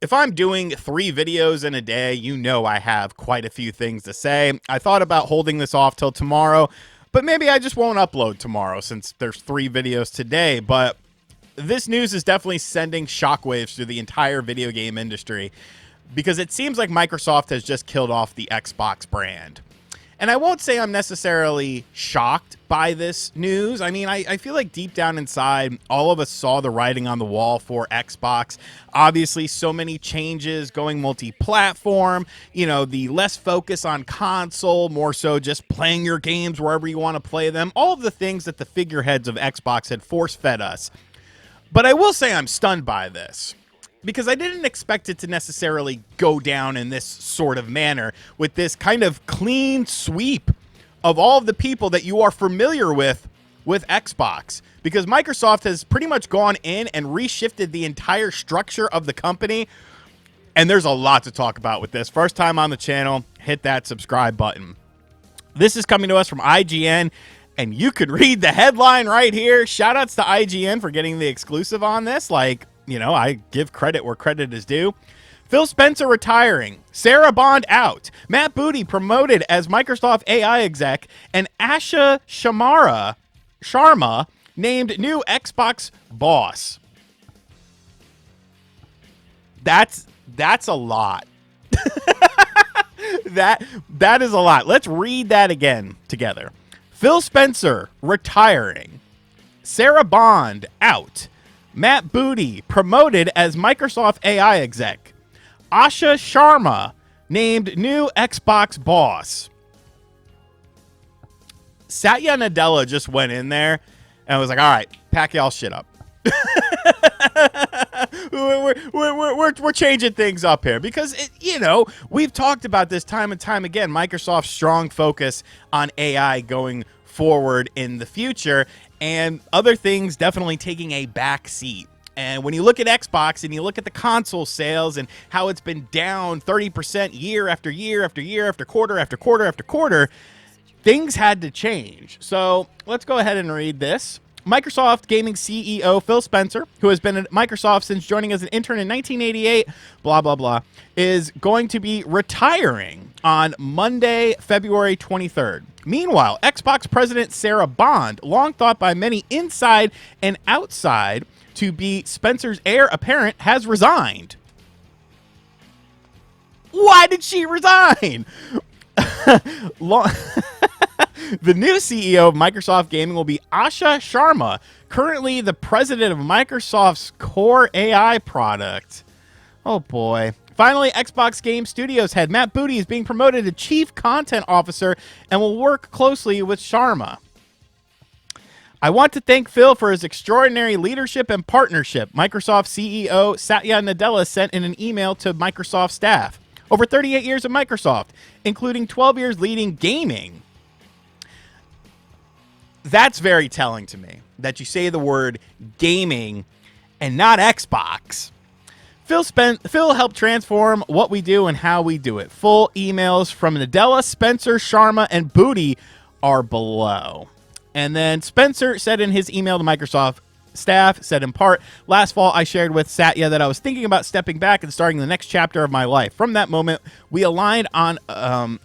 If I'm doing 3 videos in a day, you know I have quite a few things to say. I thought about holding this off till tomorrow, but maybe I just won't upload tomorrow since there's 3 videos today. But this news is definitely sending shockwaves through the entire video game industry because it seems like Microsoft has just killed off the Xbox brand. And I won't say I'm necessarily shocked by this news. I mean, I feel like deep down inside, all of us saw the writing on the wall for Xbox. Obviously, so many changes going multi-platform, you know, the less focus on console, more so just playing your games wherever you want to play them. All of the things that the figureheads of Xbox had force-fed us. But I will say I'm stunned by this, because I didn't expect it to necessarily go down in this sort of manner, with this kind of clean sweep of all of the people that you are familiar with Xbox, because Microsoft has pretty much gone in and reshifted the entire structure of the company, and there's a lot to talk about with this. First time on the channel, hit that subscribe button. This is coming to us from IGN, and you could read the headline right here. Shoutouts to IGN for getting the exclusive on this. Like, you know, I give credit where credit is due. Phil Spencer retiring. Sarah Bond out. Matt Booty promoted as Microsoft AI exec. And Asha Sharma named new Xbox boss. That's a lot. That is a lot. Let's read that again together. Phil Spencer retiring. Sarah Bond out. Matt Booty promoted as Microsoft AI exec. Asha Sharma named new Xbox boss. Satya Nadella just went in there and was like, all right, pack y'all shit up. we're changing things up here because, you know, we've talked about this time and time again. Microsoft's strong focus on AI going forward in the future, and other things definitely taking a back seat. And when you look at Xbox and you look at the console sales and how it's been down 30% year after year after year after quarter after quarter after quarter, things had to change. So let's go ahead and read this. Microsoft Gaming CEO Phil Spencer, who has been at Microsoft since joining as an intern in 1988, blah, blah, blah, is going to be retiring on Monday, February 23rd. Meanwhile, Xbox President Sarah Bond, long thought by many inside and outside to be Spencer's heir apparent, has resigned. Why did she resign? The new CEO of Microsoft Gaming will be Asha Sharma, currently the president of Microsoft's core AI product. Oh boy. Finally, Xbox Game Studios head Matt Booty is being promoted to Chief Content Officer and will work closely with Sharma. I want to thank Phil for his extraordinary leadership and partnership, Microsoft CEO Satya Nadella sent in an email to Microsoft staff. Over 38 years at Microsoft, including 12 years leading gaming. That's very telling to me, that you say the word gaming and not Xbox. Phil helped transform what we do and how we do it. Full emails from Nadella, Spencer, Sharma, and Booty are below. And then Spencer said in his email to Microsoft staff, said in part, last fall I shared with Satya that I was thinking about stepping back and starting the next chapter of my life. From that moment, we aligned on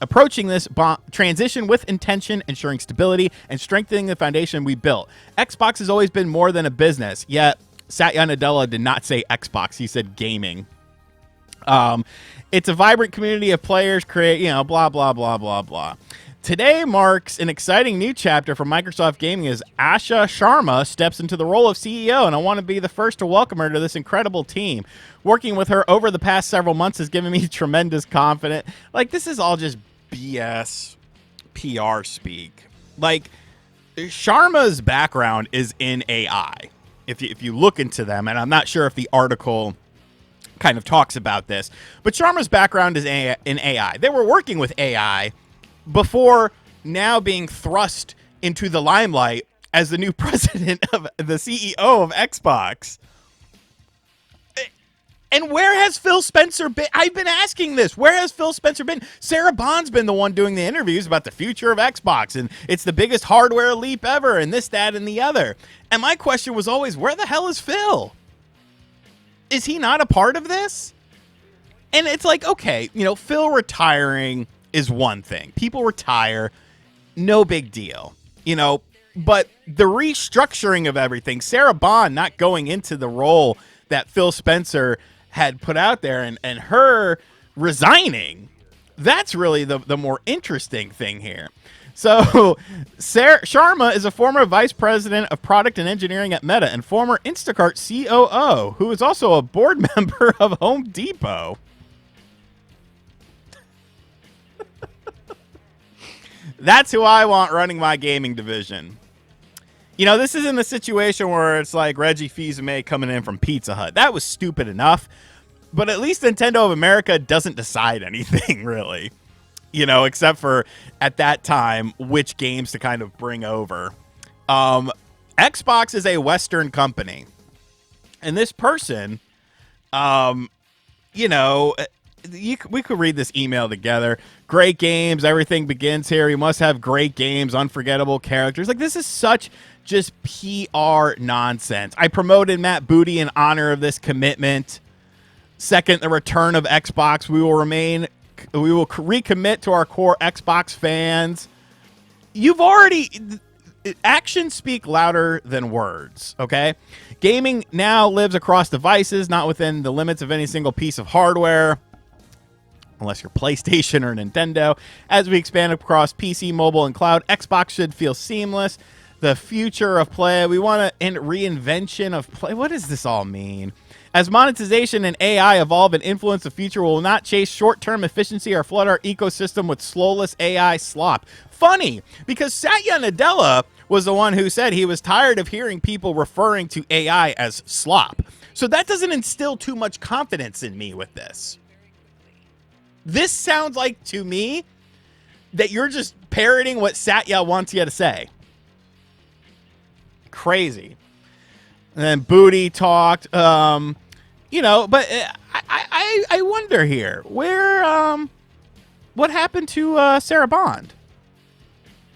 approaching this transition with intention, ensuring stability, and strengthening the foundation we built. Xbox has always been more than a business, yet Satya Nadella did not say Xbox, he said gaming. It's a vibrant community of players, create, you know, blah, blah, blah, blah, blah. Today marks an exciting new chapter for Microsoft Gaming as Asha Sharma steps into the role of CEO, and I want to be the first to welcome her to this incredible team. Working with her over the past several months has given me tremendous confidence. Like, this is all just BS PR speak. Like, Sharma's background is in AI. If you look into them, and I'm not sure if the article kind of talks about this, but Sharma's background is in AI. They were working with AI before now being thrust into the limelight as the new president of the CEO of Xbox. And where has Phil Spencer been? I've been asking this. Where has Phil Spencer been? Sarah Bond's been the one doing the interviews about the future of Xbox, and it's the biggest hardware leap ever, and this, that, and the other. And my question was always, where the hell is Phil? Is he not a part of this? And it's like, okay, Phil retiring is one thing. People retire, no big deal, but the restructuring of everything, Sarah Bond not going into the role that Phil Spencer had put out there, and her resigning, that's really the more interesting thing here. So Sarah Sharma is a former vice president of product and engineering at Meta and former Instacart COO, who is also a board member of Home Depot. That's who I want running my gaming division. This isn't a situation where it's like Reggie Fils-Aimé coming in from Pizza Hut. That was stupid enough. But at least Nintendo of America doesn't decide anything, really. Except for, at that time, which games to kind of bring over. Xbox is a Western company. And this person, we could read this email together. Great games. Everything begins here. You must have great games, unforgettable characters. Like, this is such just PR nonsense. I promoted Matt Booty in honor of this commitment. Second, the return of Xbox. We will recommit to our core Xbox fans. Actions speak louder than words, okay? Gaming now lives across devices, not within the limits of any single piece of hardware, unless you're PlayStation or Nintendo. As we expand across PC, mobile, and cloud, Xbox should feel seamless. The future of play, we want a reinvention of play. What does this all mean? As monetization and AI evolve and influence the future, we will not chase short-term efficiency or flood our ecosystem with soulless AI slop. Funny, because Satya Nadella was the one who said he was tired of hearing people referring to AI as slop. So that doesn't instill too much confidence in me with this. This sounds like, to me, that you're just parroting what Satya wants you to say. Crazy. And then Booty talked, but I wonder here, what happened to Sarah Bond?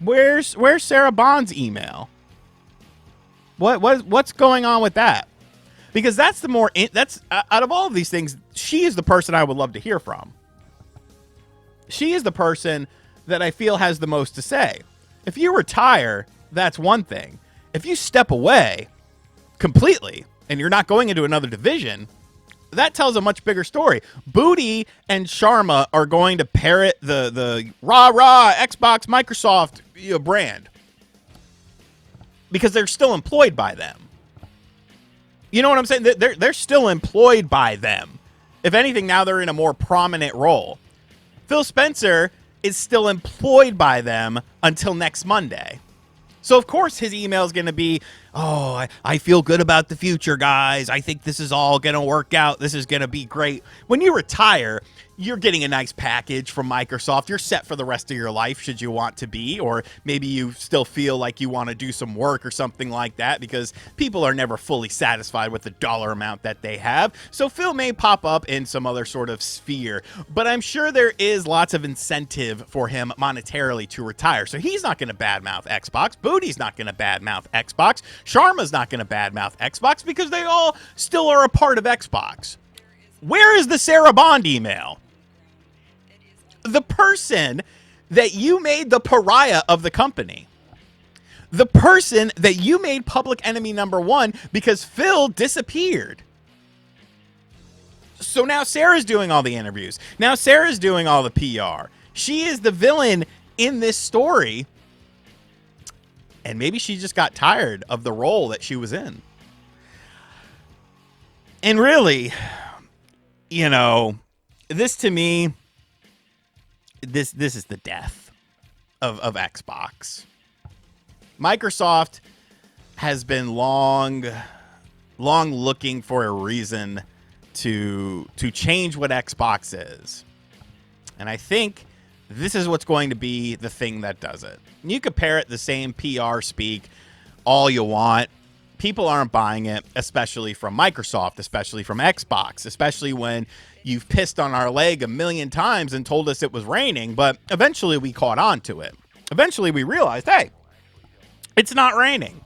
Where's Sarah Bond's email? What's going on with that? Because that's out of all of these things, she is the person I would love to hear from. She is the person that I feel has the most to say. If you retire, that's one thing. If you step away completely and you're not going into another division, that tells a much bigger story. Booty and Sharma are going to parrot the rah-rah Xbox Microsoft brand because they're still employed by them. You know what I'm saying? They're still employed by them. If anything, now they're in a more prominent role. Phil Spencer is still employed by them until next Monday. So, of course, his email is going to be, I feel good about the future, guys. I think this is all going to work out. This is going to be great. When you retire, you're getting a nice package from Microsoft. You're set for the rest of your life, should you want to be, or maybe you still feel like you want to do some work or something like that, because people are never fully satisfied with the dollar amount that they have. So Phil may pop up in some other sort of sphere, but I'm sure there is lots of incentive for him monetarily to retire. So he's not going to badmouth Xbox. Booty's not going to badmouth Xbox. Sharma's not going to badmouth Xbox because they all still are a part of Xbox. Where is the Sarah Bond email? The person that you made the pariah of the company. The person that you made public enemy number one because Phil disappeared. So now Sarah's doing all the interviews. Now Sarah's doing all the PR. She is the villain in this story. And maybe she just got tired of the role that she was in. And really, this to me, this is the death of Xbox. Microsoft has been long looking for a reason to change what Xbox is. And I think this is what's going to be the thing that does it. You could parrot the same PR speak all you want. People aren't buying it, especially from Microsoft, especially from Xbox, especially when you've pissed on our leg a million times and told us it was raining, but eventually we caught on to it. Eventually we realized, hey, it's not raining.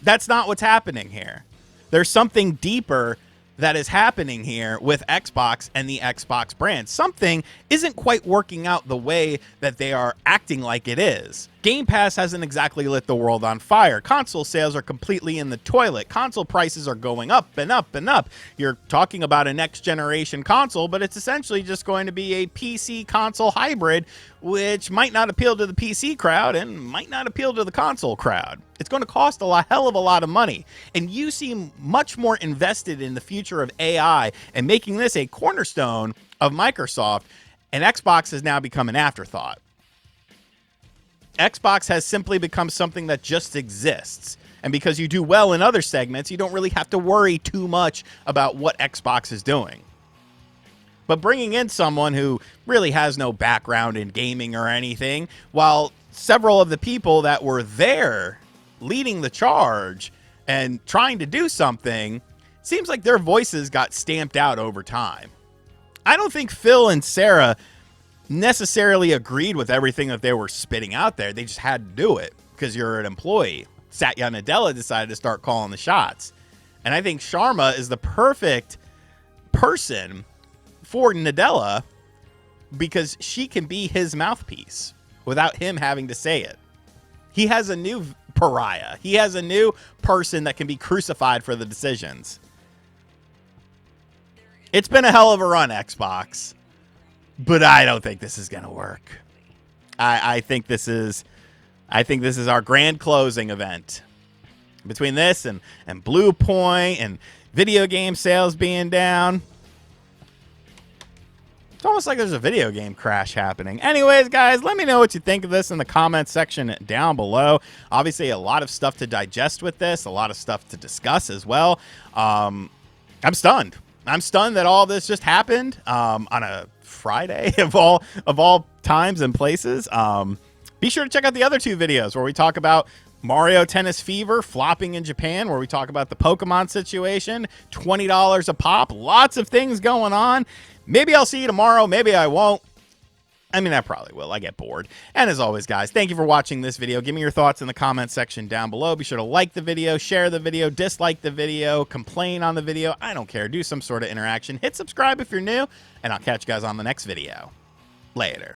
That's not what's happening here. There's something deeper that is happening here with Xbox and the Xbox brand. Something isn't quite working out the way that they are acting like it is. Game Pass hasn't exactly lit the world on fire. Console sales are completely in the toilet. Console prices are going up and up and up. You're talking about a next generation console, but it's essentially just going to be a PC console hybrid, which might not appeal to the PC crowd and might not appeal to the console crowd. It's going to cost hell of a lot of money. And you seem much more invested in the future of AI and making this a cornerstone of Microsoft, and Xbox has now become an afterthought. Xbox has simply become something that just exists. And because you do well in other segments, you don't really have to worry too much about what Xbox is doing. But bringing in someone who really has no background in gaming or anything, while several of the people that were there leading the charge and trying to do something, seems like their voices got stamped out over time. I don't think Phil and Sarah necessarily agreed with everything that they were spitting out there. They just had to do it because you're an employee. Satya Nadella decided to start calling the shots. And I think Sharma is the perfect person for Nadella because she can be his mouthpiece without him having to say it. He has a new pariah. He has a new person that can be crucified for the decisions. It's been a hell of a run, Xbox. But I don't think this is going to work. I think this is our grand closing event. Between this and Blue Point and video game sales being down, it's almost like there's a video game crash happening. Anyways, guys, let me know what you think of this in the comments section down below. Obviously, a lot of stuff to digest with this, a lot of stuff to discuss as well. I'm stunned. I'm stunned that all this just happened on a Friday of all times and places. Be sure to check out the other two videos where we talk about Mario Tennis Fever flopping in Japan, where we talk about the Pokemon situation, $20 a pop, lots of things going on. Maybe I'll see you tomorrow. Maybe I won't. I mean, I probably will. I get bored. And as always, guys, thank you for watching this video. Give me your thoughts in the comment section down below. Be sure to like the video, share the video, dislike the video, complain on the video. I don't care. Do some sort of interaction. Hit subscribe if you're new, and I'll catch you guys on the next video. Later.